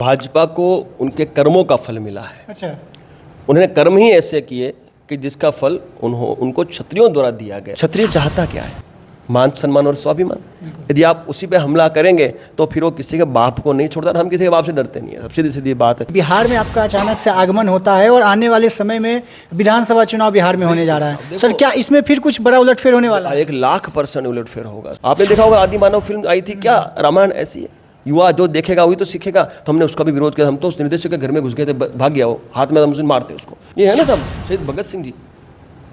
भाजपा को उनके कर्मों का फल मिला है। अच्छा। उन्होंने कर्म ही ऐसे किए कि जिसका फल उनको क्षत्रियों द्वारा दिया गया। क्षत्रिय चाहता क्या है? मान सम्मान और स्वाभिमान। यदि आप उसी पे हमला करेंगे तो फिर वो किसी के बाप को नहीं छोड़ता। हम किसी के बाप से डरते नहीं है, सबसे सीधी सीधी बात है। बिहार में आपका अचानक से आगमन होता है और आने वाले समय में विधानसभा चुनाव बिहार में होने जा रहा है। सर, क्या इसमें फिर कुछ बड़ा उलटफेर होने वाला है? 1,00,000% उलटफेर होगा। आपने देखा होगा आदिमानव फिल्म आई थी, क्या रामायण ऐसी है। युवा जो देखेगा वही तो सीखेगा। तो हमने उसका भी विरोध किया। हम तो उस निर्देशक के घर में घुस गए थे, भाग गया वो, हाथ में हम उसे मारते उसको। ये है ना सब शहीद भगत सिंह जी,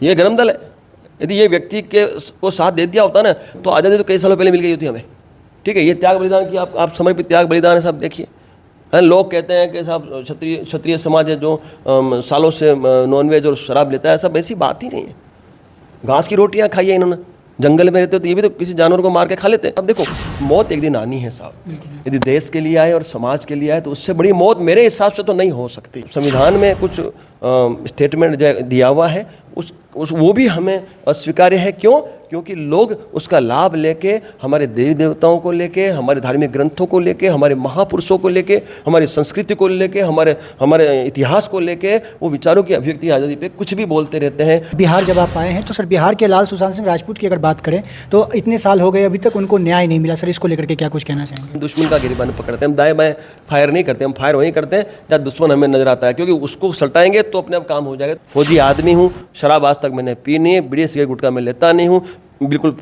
ये गरम दल है। यदि ये व्यक्ति के को साथ दे दिया होता ना तो आज़ादी तो कई सालों पहले मिल गई होती हमें। ठीक है, ये त्याग बलिदान की आप समर्पित त्याग बलिदान है साहब। देखिए लोग कहते हैं कि साहब क्षत्रिय समाज है जो सालों से नॉनवेज और शराब लेता है। सब ऐसी बात ही नहीं है। घास की रोटियां खाई है इन्होंने, जंगल में रहते हो तो ये भी तो किसी जानवर को मार के खा लेते हैं। अब देखो, मौत एक दिन आनी है साहब। यदि देश के लिए आए और समाज के लिए आए तो उससे बड़ी मौत मेरे हिसाब से तो नहीं हो सकती। संविधान में कुछ स्टेटमेंट दिया हुआ है, वो भी हमें अस्वीकार्य है। क्यों? क्योंकि लोग उसका लाभ लेके हमारे देवी देवताओं को लेके, हमारे धार्मिक ग्रंथों को लेके, हमारे महापुरुषों को लेके, हमारी संस्कृति को लेके, हमारे इतिहास को लेके, वो विचारों की अभिव्यक्ति आज़ादी पे कुछ भी बोलते रहते हैं। बिहार जब आप आए हैं तो सर, बिहार के लाल सुशांत सिंह राजपूत की अगर बात करें तो इतने साल हो गए, अभी तक उनको न्याय नहीं मिला। सर, इसको लेकर के क्या कुछ कहना चाहेंगे? दुश्मन का गिरबान पकड़ते हैं हम, दाएं बाएं फायर नहीं करते। हम फायर वहीं करते हैं जहाँ दुश्मन हमें नजर आता है, क्योंकि उसको सल्टाएंगे तो अपने आप काम हो जाएगा। फौजी आदमी हूँ, शराब आज तक मैंने पी नहीं है, बीड़ी सिगरेट गुटखा मैं लेता नहीं हूँ, बिल्कुल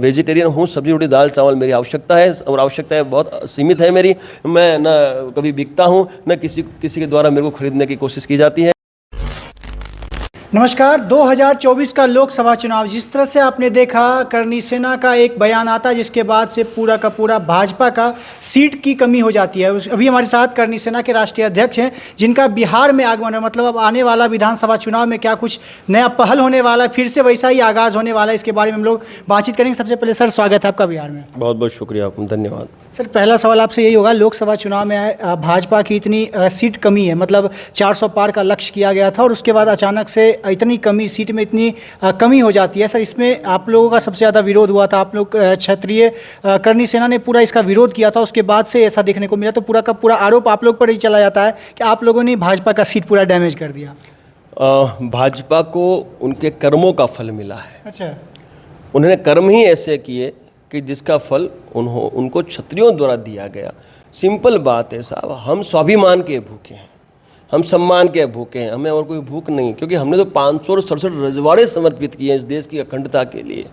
वेजिटेरियन हूँ। सब्जी रोटी दाल चावल मेरी आवश्यकता है और आवश्यकताएं बहुत सीमित है मेरी। मैं न कभी बिकता हूँ, न किसी के द्वारा मेरे को खरीदने की कोशिश की जाती है। नमस्कार। 2024 का लोकसभा चुनाव, जिस तरह से आपने देखा, करनी सेना का एक बयान आता है जिसके बाद से पूरा का पूरा भाजपा का सीट की कमी हो जाती है। अभी हमारे साथ करनी सेना के राष्ट्रीय अध्यक्ष हैं जिनका बिहार में आगमन है। मतलब अब आने वाला विधानसभा चुनाव में क्या कुछ नया पहल होने वाला है, फिर से वैसा ही आगाज़ होने वाला है, इसके बारे में हम लोग बातचीत करेंगे। सबसे पहले सर, स्वागत है आपका बिहार में। बहुत बहुत शुक्रिया, धन्यवाद। सर, पहला सवाल आपसे यही होगा, लोकसभा चुनाव में भाजपा की इतनी सीट कमी है, मतलब 400 पार का लक्ष्य किया गया था और उसके बाद अचानक से इतनी कमी, सीट में इतनी कमी हो जाती है। सर, इसमें आप लोगों का सबसे ज़्यादा विरोध हुआ था। आप लोग क्षत्रिय करनी सेना ने पूरा इसका विरोध किया था। उसके बाद से ऐसा देखने को मिला, तो पूरा का पूरा आरोप आप लोग पर ही चला जाता है कि आप लोगों ने भाजपा का सीट पूरा डैमेज कर दिया। भाजपा को उनके कर्मों का फल मिला है। अच्छा। उन्होंने कर्म ही ऐसे किए कि जिसका फल उनको क्षत्रियों द्वारा दिया गया। सिंपल बात है साहब, हम स्वाभिमान के भूखे हैं, हम सम्मान के भूखे हैं, हमें और कोई भूख नहीं। क्योंकि हमने तो 567 रजवाड़े समर्पित किए हैं इस देश की अखंडता के लिए।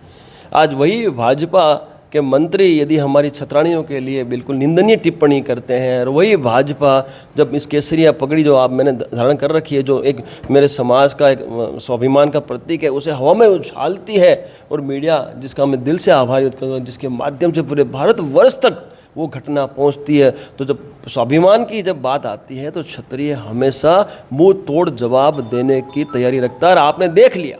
आज वही भाजपा के मंत्री यदि हमारी छतरानियों के लिए बिल्कुल निंदनीय टिप्पणी करते हैं, और वही भाजपा जब इस केसरिया पगड़ी जो मैंने धारण कर रखी है, जो एक मेरे समाज का एक स्वाभिमान का प्रतीक है, उसे हवा में उछालती है, और मीडिया जिसका मैं दिल से आभारी व्यक्त करता हूँ, जिसके माध्यम से पूरे भारतवर्ष तक वो घटना पहुंचती है। तो जब स्वाभिमान की जब बात आती है तो क्षत्रिय हमेशा मुंह तोड़ जवाब देने की तैयारी रखता है। और आपने देख लिया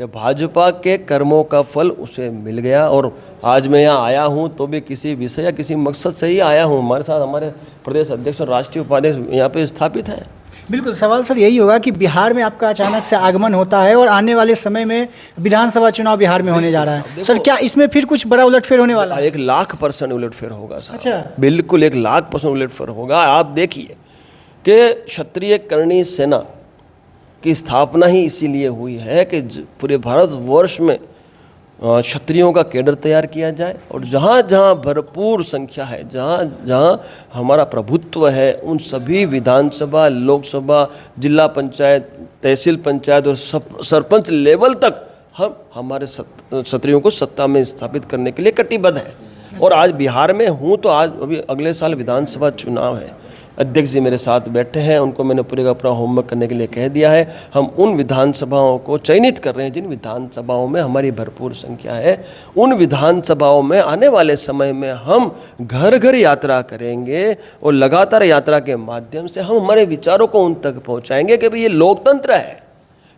कि भाजपा के कर्मों का फल उसे मिल गया। और आज मैं यहाँ आया हूँ तो भी किसी विषय या किसी मकसद से ही आया हूँ। हमारे साथ हमारे प्रदेश अध्यक्ष और राष्ट्रीय उपाध्यक्ष यहाँ पे स्थापित हैं। बिल्कुल। सवाल सर यही होगा कि बिहार में आपका अचानक से आगमन होता है और आने वाले समय में विधानसभा चुनाव बिहार में होने जा रहा है। सर, क्या इसमें फिर कुछ बड़ा उलटफेर होने वाला है? 1,00,000% उलटफेर होगा सर। अच्छा। बिल्कुल 1,00,000% उलटफेर होगा। आप देखिए कि क्षत्रिय करणी सेना की स्थापना ही इसीलिए हुई है कि पूरे भारतवर्ष में क्षत्रियों का कैडर तैयार किया जाए, और जहाँ जहाँ भरपूर संख्या है, जहाँ जहाँ हमारा प्रभुत्व है, उन सभी विधानसभा, लोकसभा, जिला पंचायत, तहसील पंचायत और सरपंच लेवल तक हम हमारे क्षत्रियों को सत्ता में स्थापित करने के लिए कटिबद्ध हैं। और आज बिहार में हूँ तो आज अभी अगले साल विधानसभा चुनाव है। अध्यक्ष जी मेरे साथ बैठे हैं, उनको मैंने पूरे का पूरा होमवर्क करने के लिए कह दिया है। हम उन विधानसभाओं को चयनित कर रहे हैं जिन विधानसभाओं में हमारी भरपूर संख्या है। उन विधानसभाओं में आने वाले समय में हम घर घर यात्रा करेंगे और लगातार यात्रा के माध्यम से हम हमारे विचारों को उन तक पहुंचाएंगे कि भाई ये लोकतंत्र है,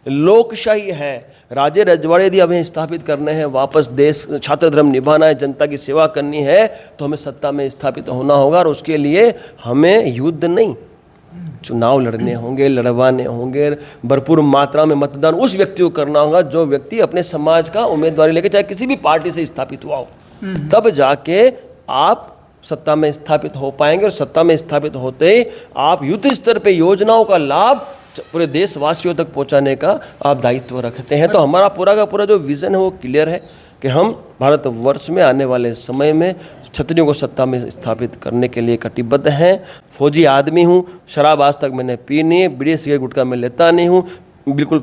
लोकशाही है। राजे रजवाड़े यदि हमें स्थापित करने हैं, वापस देश छात्र धर्म निभाना है, जनता की सेवा करनी है, तो हमें सत्ता में स्थापित होना होगा। और उसके लिए हमें युद्ध नहीं, चुनाव लड़ने होंगे, लड़वाने होंगे, भरपूर मात्रा में मतदान उस व्यक्ति को करना होगा जो व्यक्ति अपने समाज का उम्मीदवारी लेके चाहे किसी भी पार्टी से स्थापित हुआ हो। तब जाके आप सत्ता में स्थापित हो पाएंगे, और सत्ता में स्थापित होते ही आप युद्ध स्तर पे योजनाओं का लाभ पूरे देशवासियों तक पहुंचाने का आप दायित्व रखते हैं। तो हमारा पूरा का पूरा जो विज़न है वो क्लियर है कि हम भारतवर्ष में आने वाले समय में क्षत्रियों को सत्ता में स्थापित करने के लिए कटिबद्ध हैं। फौजी आदमी हूँ, शराब आज तक मैंने पी नहीं है, बीड़ी सिगरेट गुटखा मैं लेता नहीं हूँ, बिल्कुल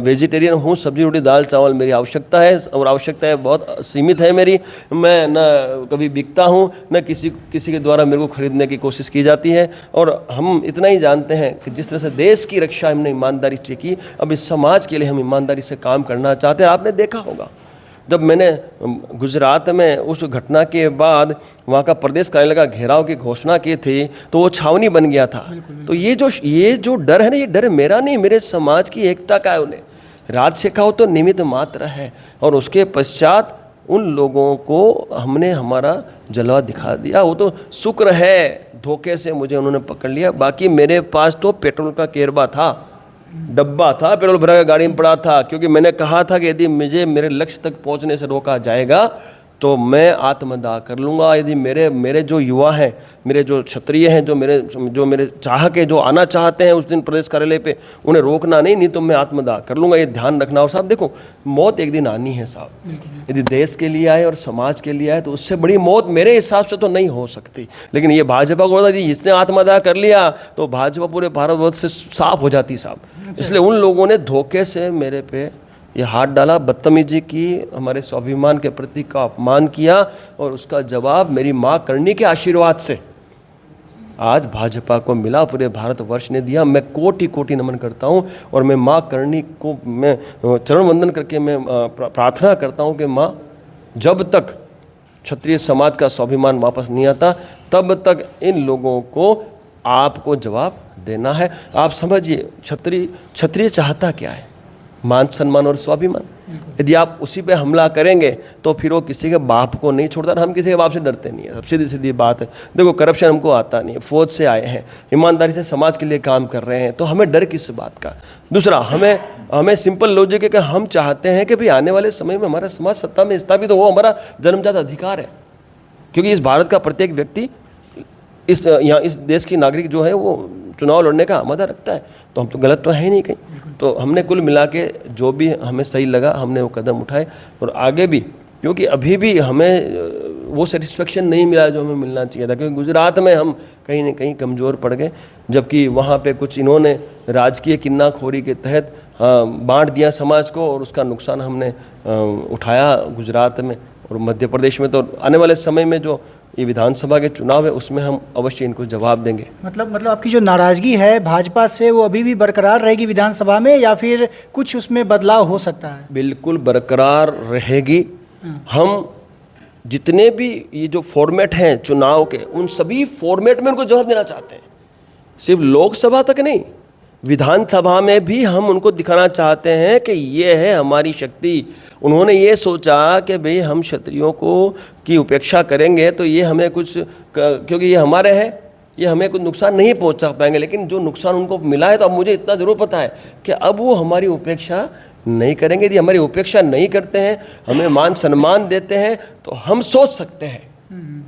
वेजिटेरियन हूँ, सब्जी रोटी दाल चावल मेरी आवश्यकता है, और आवश्यकताएं बहुत सीमित है मेरी। मैं न कभी बिकता हूँ, न किसी के द्वारा मेरे को खरीदने की कोशिश की जाती है। और हम इतना ही जानते हैं कि जिस तरह से देश की रक्षा हमने ईमानदारी से की, अब इस समाज के लिए हम ईमानदारी से काम करना चाहते हैं। आपने देखा होगा जब मैंने गुजरात में उस घटना के बाद वहाँ का प्रदेश कार्यालय का घेराव की घोषणा की थी, तो वो छावनी बन गया था। तो ये जो डर है ना, ये डर मेरा नहीं, मेरे समाज की एकता का है। उन्हें राज सिखाओ तो निमित्त मात्र है, और उसके पश्चात उन लोगों को हमने हमारा जलवा दिखा दिया। वो तो शुक्र है धोखे से मुझे उन्होंने पकड़ लिया, बाकी मेरे पास तो पेट्रोल का केरबा था, डब्बा था, पेट्रोल भरा गाड़ी में पड़ा था, क्योंकि मैंने कहा था कि यदि मुझे मेरे लक्ष्य तक पहुंचने से रोका जाएगा तो मैं आत्मदाह कर लूँगा। यदि मेरे जो युवा हैं, मेरे जो क्षत्रिय हैं, जो मेरे चाह के जो आना चाहते हैं उस दिन प्रदेश कार्यालय पे, उन्हें रोकना नहीं तो मैं आत्मदाह कर लूँगा। ये ध्यान रखना। और साहब देखो, मौत एक दिन आनी है साहब, यदि देश के लिए आए और समाज के लिए आए तो उससे बड़ी मौत मेरे हिसाब से तो नहीं हो सकती। लेकिन ये भाजपा को यदि इसने आत्मदाह कर लिया तो भाजपा पूरे भारतवर्ष से साफ हो जाती साहब। इसलिए उन लोगों ने धोखे से मेरे पे ये हाथ डाला, बदतमीजी की, हमारे स्वाभिमान के प्रतीक का अपमान किया, और उसका जवाब मेरी माँ करणी के आशीर्वाद से आज भाजपा को मिला, पूरे भारतवर्ष ने दिया। मैं कोटि कोटि नमन करता हूँ, और मैं माँ करणी को मैं चरण वंदन करके मैं प्रार्थना करता हूँ कि माँ, जब तक क्षत्रिय समाज का स्वाभिमान वापस नहीं आता तब तक इन लोगों को आपको जवाब देना है। आप समझिए, क्षत्रिय चाहता क्या है? मान सम्मान और स्वाभिमान। यदि आप उसी पे हमला करेंगे तो फिर वो किसी के बाप को नहीं छोड़ता। हम किसी के बाप से डरते नहीं है, सब सीधी सीधी बात है। देखो, करप्शन हमको आता नहीं है, फौज से आए हैं, ईमानदारी से समाज के लिए काम कर रहे हैं, तो हमें डर किस बात का? दूसरा, हमें सिंपल लॉजिक है कि हम चाहते हैं कि भाई आने वाले समय में हमारा समाज सत्ता में स्थापित हो। वो हमारा जन्मजात अधिकार है, क्योंकि इस भारत का प्रत्येक व्यक्ति इस देश की नागरिक जो है वो चुनाव लड़ने का आमादा रखता है। तो हम तो गलत तो है ही नहीं कहीं। तो हमने कुल मिला के जो भी हमें सही लगा हमने वो कदम उठाए, और आगे भी, क्योंकि अभी भी हमें वो सेटिस्फेक्शन नहीं मिला जो हमें मिलना चाहिए था। क्योंकि गुजरात में हम कहीं न कहीं कमज़ोर पड़ गए, जबकि वहाँ पे कुछ इन्होंने राजकीय किन्नाखोरी के तहत बांट दिया समाज को, और उसका नुकसान हमने उठाया गुजरात में और मध्य प्रदेश में। तो आने वाले समय में जो ये विधानसभा के चुनाव है उसमें हम अवश्य इनको जवाब देंगे। मतलब आपकी जो नाराज़गी है भाजपा से वो अभी भी बरकरार रहेगी विधानसभा में, या फिर कुछ उसमें बदलाव हो सकता है? बिल्कुल बरकरार रहेगी। हम जितने भी ये जो फॉर्मेट हैं चुनाव के, उन सभी फॉर्मेट में उनको जवाब देना चाहते हैं। सिर्फ लोकसभा तक नहीं, विधानसभा में भी हम उनको दिखाना चाहते हैं कि ये है हमारी शक्ति। उन्होंने ये सोचा कि भाई हम क्षत्रियों की उपेक्षा करेंगे तो ये हमें कुछ, क्योंकि ये हमारे हैं, ये हमें कुछ नुकसान नहीं पहुंचा पाएंगे। लेकिन जो नुकसान उनको मिला है, तो अब मुझे इतना ज़रूर पता है कि अब वो हमारी उपेक्षा नहीं करेंगे। यदि हमारी उपेक्षा नहीं करते हैं, हमें मान सम्मान देते हैं, तो हम सोच सकते हैं।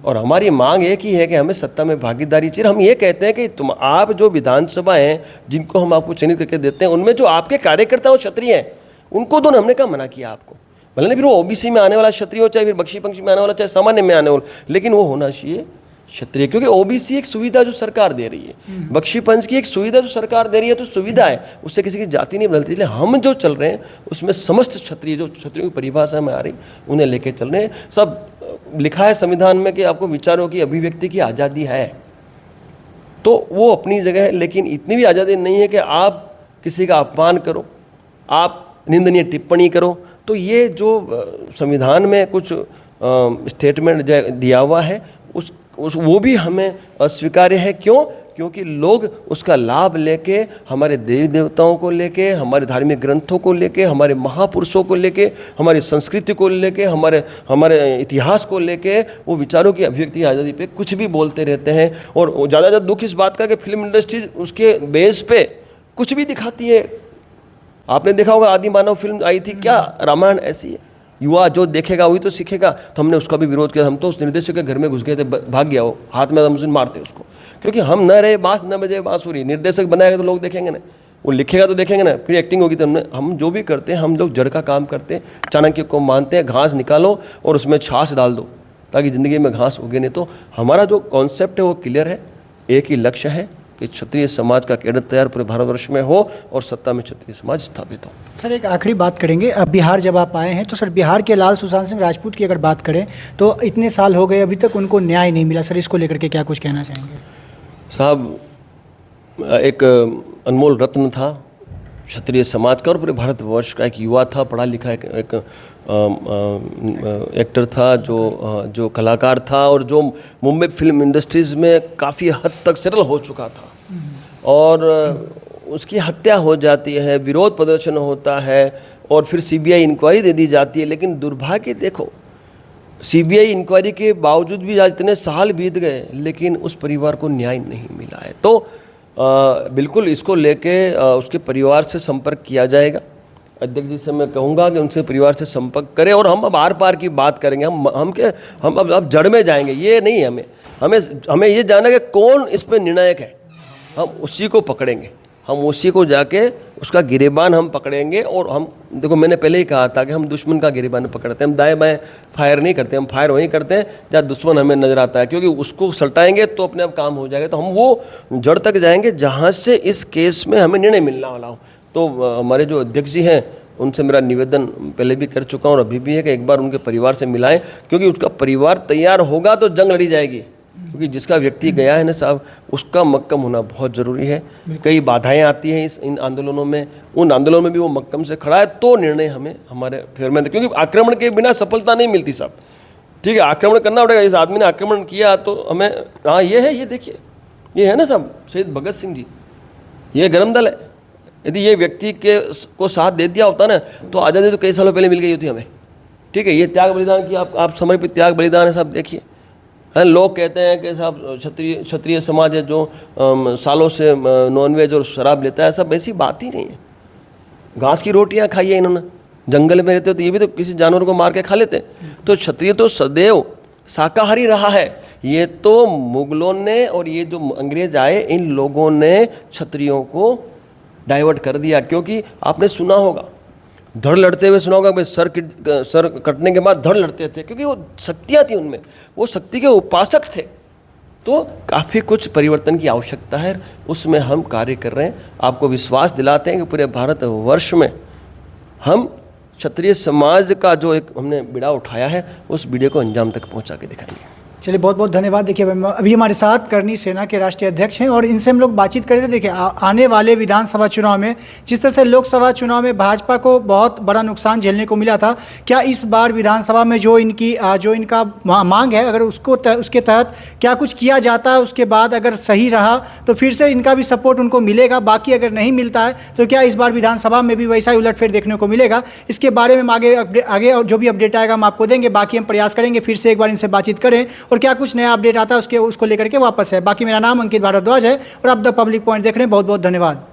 और हमारी मांग एक ही है कि हमें सत्ता में भागीदारी चाहिए। हम ये कहते हैं कि आप जो विधानसभा हैं जिनको हम आपको चयनित करके देते हैं, उनमें जो आपके कार्यकर्ता और क्षत्रिय हैं उनको दोनों हमने क्या मना किया आपको? भले फिर वो ओबीसी में आने वाला क्षत्रिय हो, चाहे फिर बख्शी पंक्षी में आने वाला, चाहे सामान्य में आने वाला, लेकिन वो होना चाहिए क्षत्रिय। क्योंकि ओबीसी एक सुविधा जो सरकार दे रही है, बख्शी पंच की एक सुविधा जो सरकार दे रही है, तो सुविधा है, उससे किसी की जाति नहीं बदलती। इसलिए हम जो चल रहे हैं उसमें समस्त क्षत्रिय, जो क्षत्रियों की परिभाषा में आ रही, उन्हें लेके चल रहे हैं। सब लिखा है संविधान में कि आपको विचारों की अभिव्यक्ति की आज़ादी है, तो वो अपनी जगह है। लेकिन इतनी भी आज़ादी नहीं है कि आप किसी का अपमान करो, आप निंदनीय टिप्पणी करो। तो ये जो संविधान में कुछ स्टेटमेंट दिया हुआ है वो भी हमें अस्वीकार्य है। क्यों? क्योंकि लोग उसका लाभ लेके, हमारे देवी देवताओं को लेके, हमारे धार्मिक ग्रंथों को लेके, हमारे महापुरुषों को लेके, हमारी संस्कृति को लेके, हमारे इतिहास को लेके, वो विचारों की अभिव्यक्ति आज़ादी पे कुछ भी बोलते रहते हैं। और ज़्यादा दुख इस बात का कि फिल्म इंडस्ट्री उसके बेस पे कुछ भी दिखाती है। आपने देखा होगा, आदि मानव फिल्म आई थी, क्या रामायण ऐसी है? युवा जो देखेगा वही तो सीखेगा। तो हमने उसका भी विरोध किया। हम तो उस निर्देशक के घर में घुस गए थे, भाग गया वो, हाथ में हम मारते उसको, क्योंकि हम न रहे बांस न बजे बांसुरी। निर्देशक बनाएगा तो लोग देखेंगे ना, वो लिखेगा तो देखेंगे ना, फिर एक्टिंग होगी। तो हम जो भी करते हैं, हम लोग जड़ का काम करते हैं, चाणक्य को मानते हैं। घास निकालो और उसमें छाछ डाल दो ताकि ज़िंदगी में घास उगे। नहीं तो हमारा जो कॉन्सेप्ट है वो क्लियर है, एक ही लक्ष्य है कि क्षत्रिय समाज का कैडर तैयार पूरे भारतवर्ष में हो और सत्ता में क्षत्रिय समाज स्थापित हो। सर एक आखिरी बात करेंगे, अब बिहार जब आप आए हैं तो सर बिहार के लाल सुशांत सिंह राजपूत की अगर बात करें तो इतने साल हो गए अभी तक उनको न्याय नहीं मिला। सर इसको लेकर के क्या कुछ कहना चाहेंगे? साहब, एक अनमोल रत्न था क्षत्रिय समाज का और पूरे भारतवर्ष का। एक युवा था, पढ़ा लिखा, एक एक्टर था, जो कलाकार था और जो मुंबई फिल्म इंडस्ट्रीज़ में काफ़ी हद तक सेटल हो चुका था। और उसकी हत्या हो जाती है, विरोध प्रदर्शन होता है और फिर सीबीआई इंक्वायरी दे दी जाती है। लेकिन दुर्भाग्य देखो, सीबीआई इंक्वायरी के बावजूद भी आज इतने साल बीत गए लेकिन उस परिवार को न्याय नहीं मिला है। तो बिल्कुल इसको लेके उसके परिवार से संपर्क किया जाएगा। अध्यक्ष जी से मैं कहूँगा कि उनसे परिवार से संपर्क करें और हम अब आर पार की बात करेंगे। हम अब जड़ में जाएंगे। ये नहीं, हमें ये जानना कि कौन इस पर निर्णायक है, हम उसी को पकड़ेंगे। हम उसी को जाके उसका गिरेबान हम पकड़ेंगे। और हम देखो, मैंने पहले ही कहा था कि हम दुश्मन का गिरेबान पकड़ते हैं, हम दाएं बाएं फायर नहीं करते। हम फायर वहीं करते हैं जहाँ दुश्मन हमें नजर आता है, क्योंकि उसको सल्टाएंगे तो अपने आप काम हो जाएगा। तो हम वो जड़ तक जाएंगे जहाँ से इस केस में हमें निर्णय मिलने वाला हो। तो हमारे जो अध्यक्ष जी हैं उनसे मेरा निवेदन पहले भी कर चुका हूँ और अभी भी है कि एक बार उनके परिवार से मिलाएं, क्योंकि उसका परिवार तैयार होगा तो जंग लड़ी जाएगी। क्योंकि जिसका व्यक्ति गया है ना साहब, उसका मक्कम होना बहुत ज़रूरी है। कई बाधाएं आती हैं इन आंदोलनों में, उन आंदोलनों में भी वो मक्कम से खड़ा है तो निर्णय हमें हमारे फेवर में, क्योंकि आक्रमण के बिना सफलता नहीं मिलती साहब। ठीक है, आक्रमण करना पड़ेगा। इस आदमी ने आक्रमण किया तो हमें, हाँ ये है, ये देखिए, ये है ना साहब शहीद भगत सिंह जी, ये गरम दल है। यदि ये व्यक्ति को साथ दे दिया होता ना तो आज़ादी तो कई सालों पहले मिल गई होती हमें। ठीक है, ये त्याग बलिदान की आप समर्पित त्याग बलिदान है साहब। देखिए, लोग कहते हैं कि साहब क्षत्रिय समाज है जो सालों से नॉनवेज और शराब लेता है, सब ऐसी बात ही नहीं है। घास की रोटियां खाई है इन्होंने, जंगल में रहते हो तो ये भी तो किसी जानवर को मार के खा लेते। तो क्षत्रिय तो सदैव शाकाहारी रहा है। ये तो मुगलों ने और ये जो अंग्रेज आए, इन लोगों ने क्षत्रियों को डाइवर्ट कर दिया। क्योंकि आपने सुना होगा, धड़ लड़ते हुए सुना होगा भाई, सर कटने के बाद धड़ लड़ते थे, क्योंकि वो शक्तियाँ थी उनमें, वो शक्ति के उपासक थे। तो काफ़ी कुछ परिवर्तन की आवश्यकता है, उसमें हम कार्य कर रहे हैं। आपको विश्वास दिलाते हैं कि पूरे भारतवर्ष में हम क्षत्रिय समाज का जो एक हमने बीड़ा उठाया है, उस बीड़े को अंजाम तक पहुँचा के दिखाएंगे। चलिए बहुत बहुत धन्यवाद। देखिए अभी हमारे साथ करणी सेना के राष्ट्रीय अध्यक्ष हैं और इनसे हम लोग बातचीत कर रहे थे। देखिए आने वाले विधानसभा चुनाव में जिस तरह से लोकसभा चुनाव में भाजपा को बहुत बड़ा नुकसान झेलने को मिला था, क्या इस बार विधानसभा में जो इनका मांग है, अगर उसके तहत क्या कुछ किया जाता है, उसके बाद अगर सही रहा तो फिर से इनका भी सपोर्ट उनको मिलेगा। बाकी अगर नहीं मिलता है तो क्या इस बार विधानसभा में भी वैसा ही उलटफेर देखने को मिलेगा? इसके बारे में हम आगे जो भी अपडेट आएगा हम आपको देंगे। बाकी हम प्रयास करेंगे फिर से एक बार इनसे बातचीत करें और क्या कुछ नया अपडेट आता है उसको लेकर के वापस है। बाकी मेरा नाम अंकित भारद्वाज है और आप द पब्लिक पॉइंट देख रहे हैं। बहुत बहुत धन्यवाद।